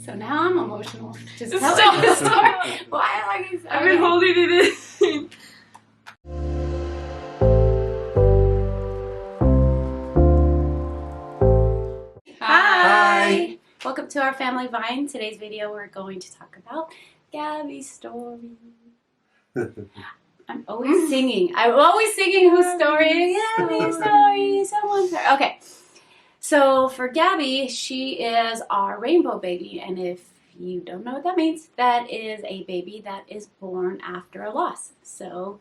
So now I'm emotional. Just telling the story. Why? Like, I've been holding it in. Hi. Welcome to our family vine. Today's video we're going to talk about Gabby's story. I'm always singing. I'm always singing whose story? Gabby's story. Someone's story. Okay. So for Gabby, she is our rainbow baby, and if you don't know what that means, that is a baby that is born after a loss. So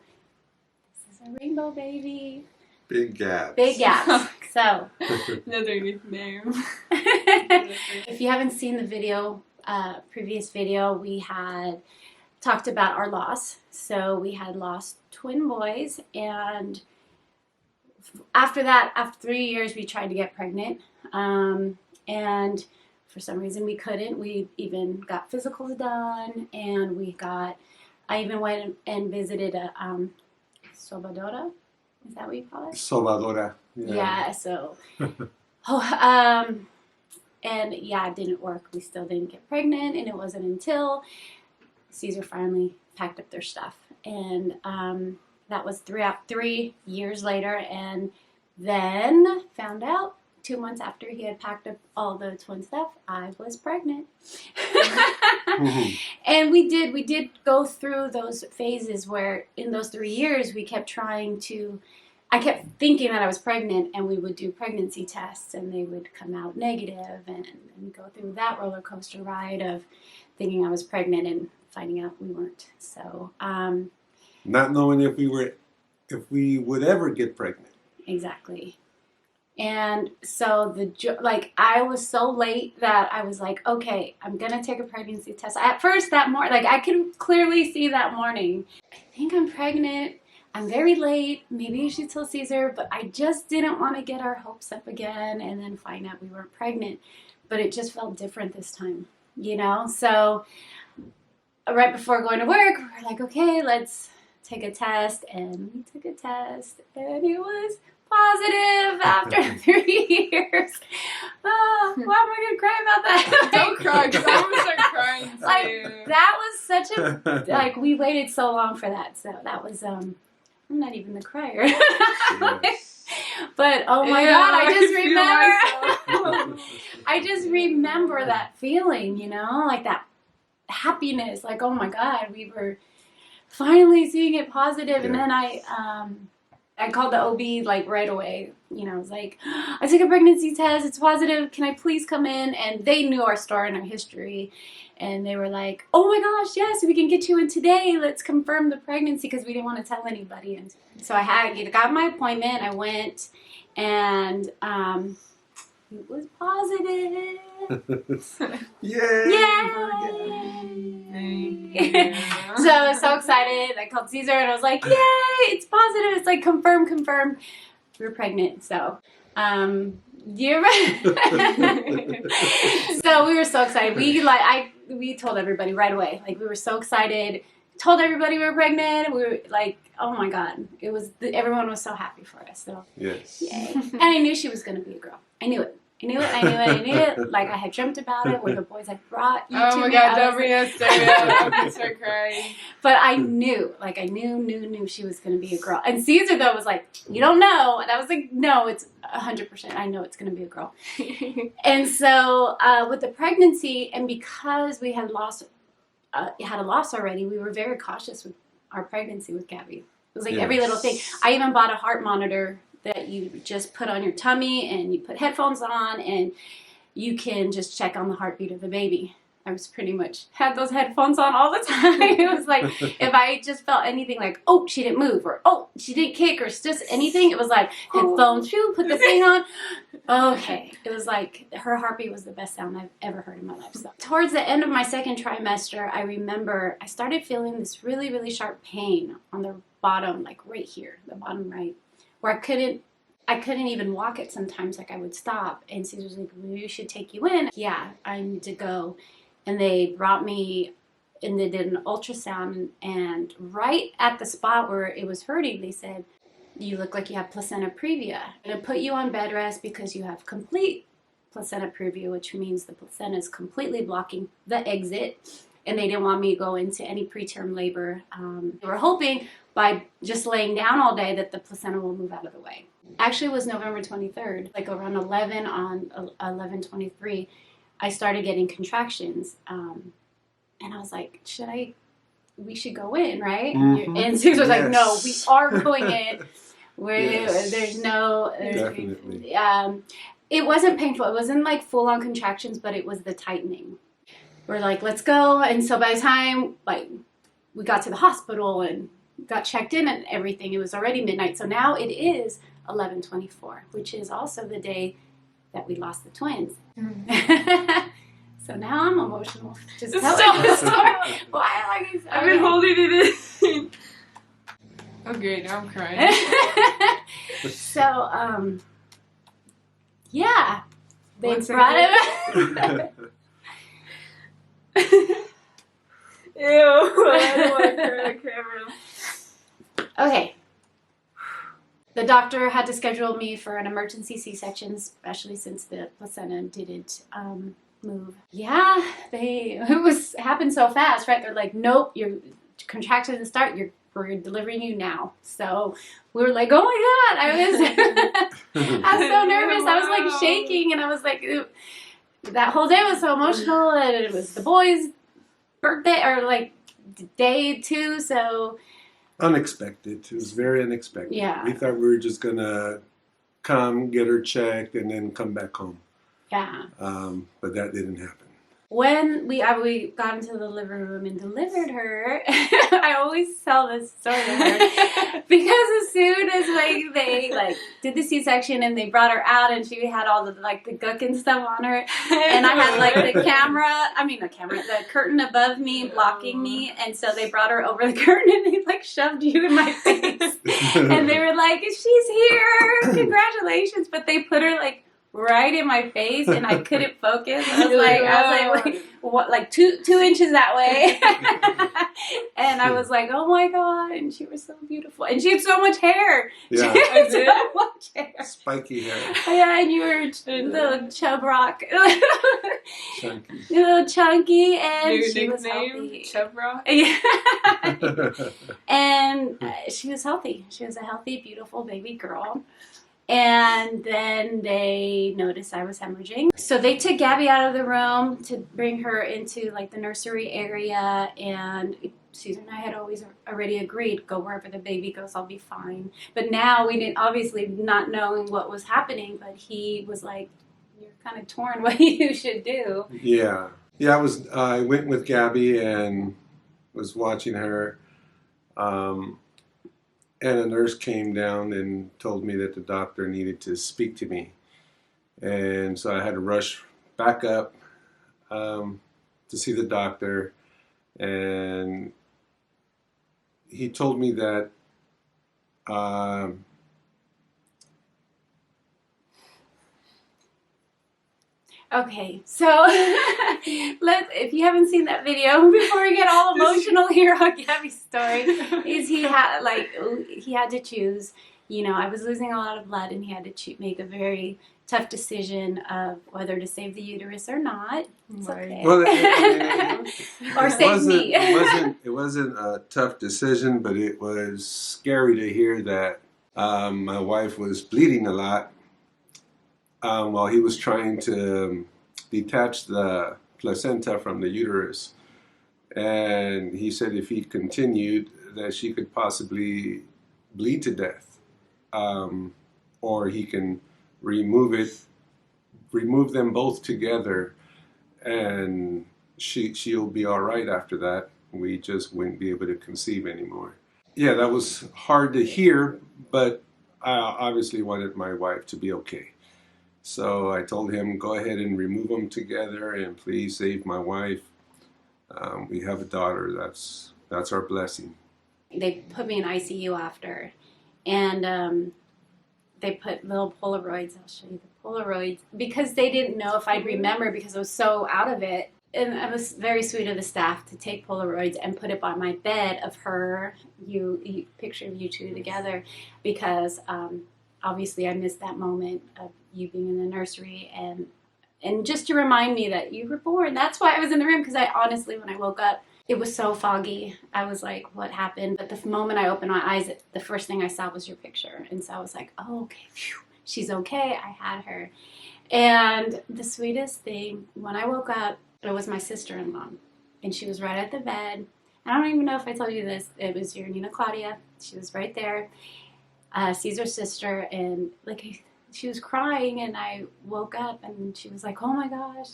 this is a rainbow baby. Big gaps. Big gaps. So Another nickname. if you haven't seen the video, previous video, we had talked about our loss. So we had lost twin boys, and after that, after 3 years, we tried to get pregnant, and for some reason we couldn't. We even got physicals done, and I even went and visited a sobadora. Is that what you call it? Sobadora. Yeah, so, and yeah, it didn't work. We still didn't get pregnant, and it wasn't until Caesar finally packed up their stuff, and that was 3 years later, and then found out 2 months after he had packed up all the twin stuff, I was pregnant. And we did go through those phases where in those 3 years we kept I kept thinking that I was pregnant, and we would do pregnancy tests and they would come out negative, and go through that roller coaster ride of thinking I was pregnant and finding out we weren't. So not knowing if we would ever get pregnant. exactly. And so I was so late that I was like, okay, I'm gonna take a pregnancy test. At first that morning, I could clearly see that morning, I think I'm pregnant. I'm very late. Maybe I should tell Caesar, but I just didn't want to get our hopes up again and then find out we weren't pregnant. But it just felt different this time, you know? So right before going to work, we were like, okay, let's take a test. And we took a test, and it was positive after 3 years. Oh, why am I gonna cry about that? Don't cry, because I'm gonna start crying too. Like, that was such a we waited so long for that. So that was I'm not even the crier. Yes. But oh my God, I just remember that feeling, you know, like that happiness, like, oh my God, we were finally seeing it positive. Yeah. And then I called the OB like right away. You know, I was like, I took a pregnancy test. It's positive. Can I please come in? And they knew our story and our history. And they were like, oh my gosh, yes, we can get you in today. Let's confirm the pregnancy, because we didn't want to tell anybody. And so I got my appointment. I went, and it was positive. Yay! Yay! So I was so excited. I called Caesar and I was like, yay, it's positive. It's like confirmed. We're pregnant. So, you're right. So we were so excited. We told everybody right away. Like, we were so excited. Told everybody we were pregnant. We were like, oh my God. Everyone was so happy for us. So, Yes. yay. And I knew she was going to be a girl. I knew it. Like, I had dreamt about it when the boys had brought you to me. Oh my God, don't bring us to me. I'm gonna start crying. But I knew, I knew she was going to be a girl. And Caesar, though, was like, you don't know. And I was like, no, it's 100%. I know it's going to be a girl. And so with the pregnancy, and because we had had a loss already, we were very cautious with our pregnancy with Gabby. It was like every little thing. I even bought a heart monitor that you just put on your tummy, and you put headphones on, and you can just check on the heartbeat of the baby. I was pretty much had those headphones on all the time. It was like, if I just felt anything like, oh, she didn't move, or oh, she didn't kick, or just anything, it was like, headphones, put the thing on. Okay. It was like, her heartbeat was the best sound I've ever heard in my life. So towards the end of my second trimester, I remember I started feeling this really, really sharp pain on the bottom, like right here, the bottom right, where I couldn't even walk it sometimes. Like, I would stop, and Caesar was like, we should take you in. Yeah, I need to go. And they brought me, and they did an ultrasound, and right at the spot where it was hurting, they said, you look like you have placenta previa. I'm going to put you on bed rest because you have complete placenta previa, which means the placenta is completely blocking the exit, and they didn't want me to go into any preterm labor. They were hoping by just laying down all day that the placenta will move out of the way. Actually, it was November 23rd, like around 11 on 11/23, I started getting contractions. And I was like, we should go in, right? Mhm. And Six was like, no, we Yes. are going in. Yes. Definitely. It wasn't painful. It wasn't like full on contractions, but it was the tightening. We're like, let's go. And so by the time like we got to the hospital and got checked in and everything, it was already midnight. So now it is 11/24, which is also the day that we lost the twins. So now I'm emotional. Just telling the story. Why? Like, I've been holding it in. Okay, now I'm crying. So, yeah. They One brought second. it. Ew, I don't want to cry on camera. Okay. The doctor had to schedule me for an emergency C-section, especially since the placenta didn't move. Yeah, it happened so fast, right? They're like, nope, your contractions didn't start. We're delivering you now. So we were like, oh my God, I was so nervous. I was like shaking, and I was like, ooh. That whole day was so emotional, and it was the boys' birthday or like day too. So Unexpected. It was very unexpected. Yeah. We thought we were just gonna come, get her checked, and then come back home. yeah. But that didn't happen. When we got into the living room and delivered her, I always tell this story to her because as soon as like they like did the C-section and they brought her out and she had all the like the guck and stuff on her, and I had like the curtain above me blocking me, and so they brought her over the curtain and they like shoved you in my face, and they were like, "She's here, congratulations!" But they put her like right in my face, and I couldn't focus. I was like, what, like two inches that way, and I was like, oh my God! And she was so beautiful, and she had so much hair. Yeah. She had so much hair. Spiky hair. Yeah, and you were little chub rock, Chunky. little chunky, and New she was nickname, healthy. Chub Rock. Yeah. And she was healthy. She was a healthy, beautiful baby girl. And then they noticed I was hemorrhaging. So they took Gabby out of the room to bring her into like the nursery area. And Susan and I had already agreed, go wherever the baby goes, I'll be fine. But now we didn't, obviously not knowing what was happening, but he was like, you're kind of torn what you should do. Yeah. Yeah, I went with Gabby and was watching her. And a nurse came down and told me that the doctor needed to speak to me. And so I had to rush back up to see the doctor. And he told me that Okay, so if you haven't seen that video, before we get all emotional here on Gabby's story, is he had to choose. You know, I was losing a lot of blood, and he had to make a very tough decision of whether to save the uterus or not. It's okay. well, Or save me. It wasn't a tough decision, but it was scary to hear that my wife was bleeding a lot. While he was trying to detach the placenta from the uterus. And he said if he continued that she could possibly bleed to death. Or he can remove them both together, and she'll be all right after that. We just wouldn't be able to conceive anymore. Yeah, that was hard to hear, but I obviously wanted my wife to be okay. So I told him, go ahead and remove them together, and please save my wife. We have a daughter. That's our blessing. They put me in ICU after, and they put little Polaroids. I'll show you the Polaroids, because they didn't know if I'd remember because I was so out of it. And it was very sweet of the staff to take Polaroids and put it by my bed of her, picture of you two together, because obviously I missed that moment of you being in the nursery, and and just to remind me that you were born. That's why I was in the room, because I honestly, when I woke up, it was so foggy. I was like, what happened? But the moment I opened my eyes, the first thing I saw was your picture. And so I was like, oh, okay, phew, she's okay. I had her. And the sweetest thing, when I woke up, it was my sister-in-law. And she was right at the bed. I don't even know if I told you this. It was your Nina Claudia. She was right there. Caesar's sister. And like, she was crying, and I woke up, and she was like, oh my gosh,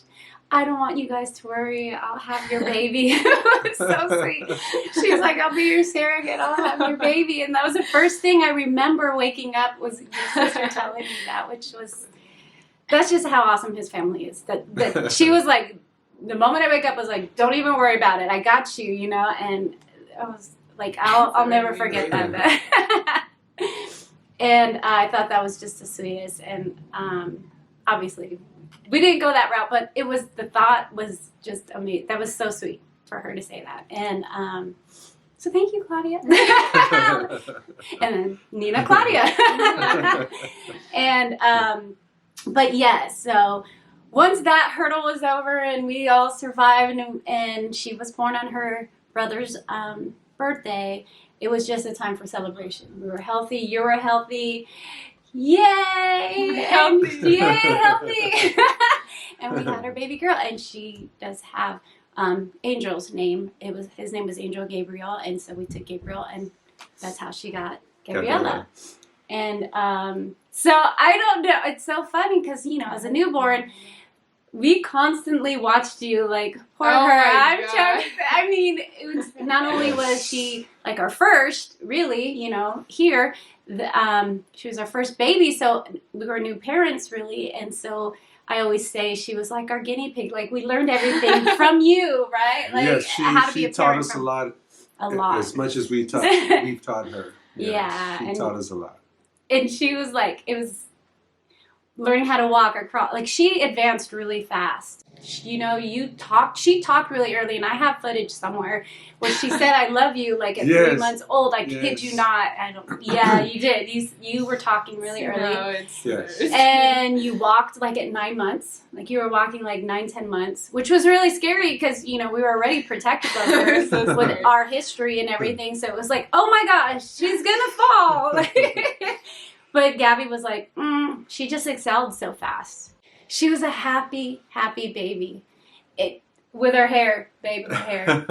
I don't want you guys to worry. I'll have your baby. It was so sweet. She was like, I'll be your surrogate. I'll have your baby. And that was the first thing I remember waking up, was your sister telling me that, which was, that's just how awesome his family is. That she was like, the moment I wake up, I was like, don't even worry about it. I got you, you know? And I was like, I'll never forget that. And I thought that was just the sweetest. And obviously, we didn't go that route, but it was, the thought was just amazing. That was so sweet for her to say that. And so thank you, Claudia. And then Nina Claudia. And, but yeah, so once that hurdle was over and we all survived, and she was born on her brother's birthday, it was just a time for celebration. We were healthy. You were healthy. Yay! Healthy. Yay, healthy! And we had our baby girl, and she does have Angel's name. His name was Angel Gabriel, and so we took Gabriel, and that's how she got Gabriella. And so I don't know. It's so funny because, you know, as a newborn, we constantly watched you, like, poor her. I mean, it was, not only was she like our first, really, you know, here, she was our first baby, so we were new parents, really, and so I always say she was like our guinea pig. Like, we learned everything from you, right? Like, yes, how to be a taught us a lot. As much as we've taught her. Yeah, she taught us a lot. And she was like, it was learning how to walk or crawl. Like, she advanced really fast. You know, she talked really early, and I have footage somewhere where she said, I love you, like, at 3 months old. I kid you not. Yeah, you did. You were talking really early. No, it's And you walked, like, at 9 months. Like, you were walking, like, 9-10 months, which was really scary because, you know, we were already protective of her So with our history and everything. So it was like, oh my gosh, she's gonna fall. But Gabby was like, she just excelled so fast. She was a happy, happy baby. With her hair, babe, with her hair.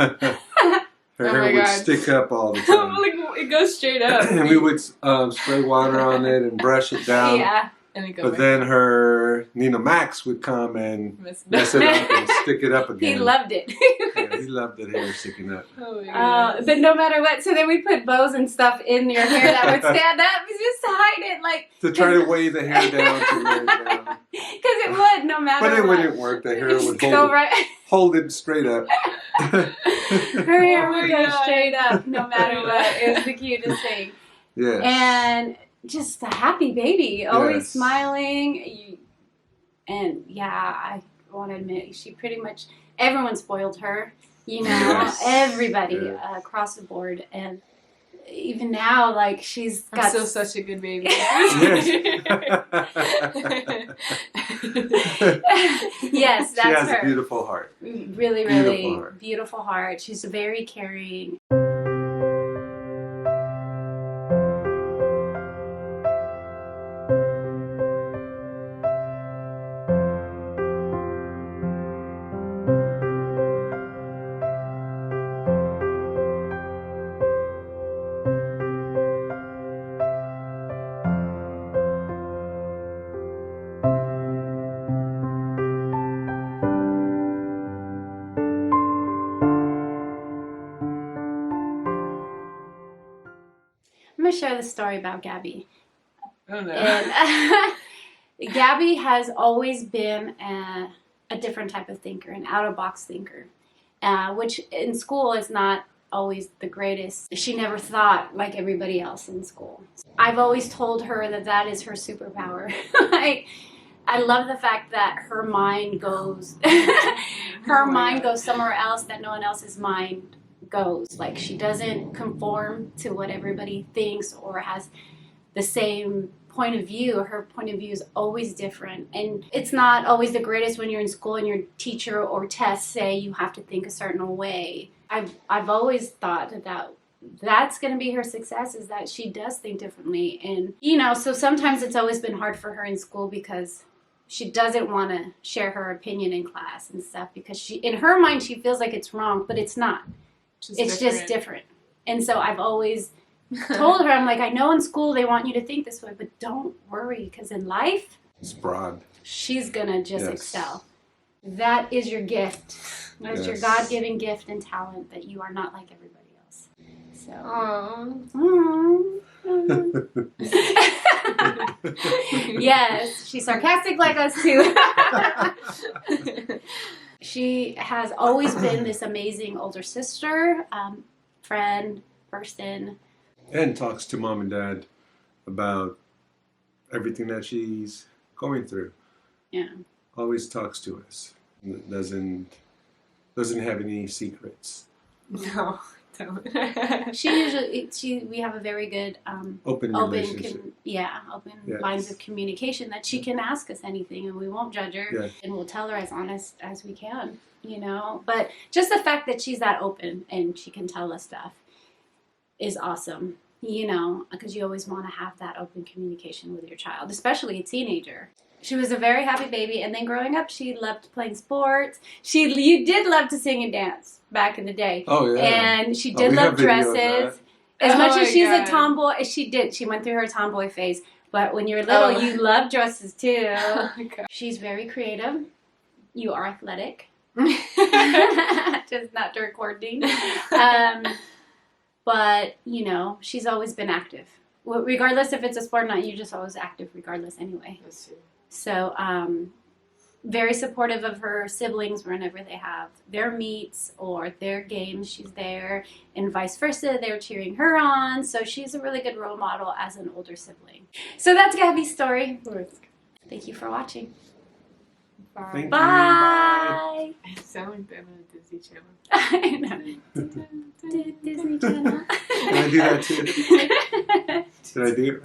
Her hair would stick up all the time. Like, it goes straight up. And we would spray water on it and brush it down. Yeah. But then her Nina Max would come and mess it up and stick it up again. He loved it. Yeah, he loved that hair sticking up. Oh my but no matter what, so then we put bows and stuff in your hair that would stand up just to hide it, like, to try to weigh the hair down to weigh it down. Because it would, no matter what. But it wouldn't work. The hair would hold it straight up. Her hair would go straight up no matter what. It was the cutest thing. Yes. And just a happy baby, always smiling. And yeah, I want to admit, she pretty much, everyone spoiled her, you know, everybody across the board. And even now, like, she's got... I'm still such a good baby. Yes, that's her. She has a beautiful heart. Really, really beautiful heart. She's very caring. I'm going to share the story about Gabby. Oh no. And Gabby has always been a different type of thinker, an out-of-box thinker, which in school is not always the greatest. She never thought like everybody else in school. I've always told her that is her superpower. I love the fact that her mind goes, mind goes somewhere else that no one else's mind goes. Like, she doesn't conform to what everybody thinks or has the same point of view. Her point of view is always different. And it's not always the greatest when you're in school and your teacher or tests say you have to think a certain way. I've always thought that that's going to be her success, is that she does think differently. And, you know, so sometimes it's always been hard for her in school because she doesn't want to share her opinion in class and stuff, because she, in her mind, she feels like it's wrong, but it's not. It's just different. And so I've always told her, I'm like, I know in school they want you to think this way, but don't worry, because in life, It's broad. she's going to just excel. That is your gift. That's your God-given gift and talent, that you are not like everybody else. So. Yes, she's sarcastic like us too. She has always been this amazing older sister, friend, person. And talks to mom and dad about everything that she's going through. Yeah. Always talks to us. Doesn't have any secrets. No, don't. We have a very good Open relationship. open lines of communication, that she can ask us anything and we won't judge her, and we'll tell her as honest as we can, you know. But just the fact that she's that open and she can tell us stuff is awesome, you know, because you always want to have that open communication with your child, especially a teenager. She was a very happy baby, and then growing up, she loved playing sports. You did love to sing and dance back in the day. Oh, yeah. And she did love dresses. As much as she's a tomboy, she went through her tomboy phase. But when you're little, you love dresses too. She's very creative. You are athletic. Just not during quarantine. But, you know, she's always been active. Regardless if it's a sport or not, you're just always active regardless anyway. That's true. So, very supportive of her siblings whenever they have their meets or their games. She's there, and vice versa. They're cheering her on. So she's a really good role model as an older sibling. So that's Gabby's story. Thank you for watching. Bye. Thank you. Bye. I sound like that on Disney Channel. I know. Disney Channel. Can I do that too? Did I do it?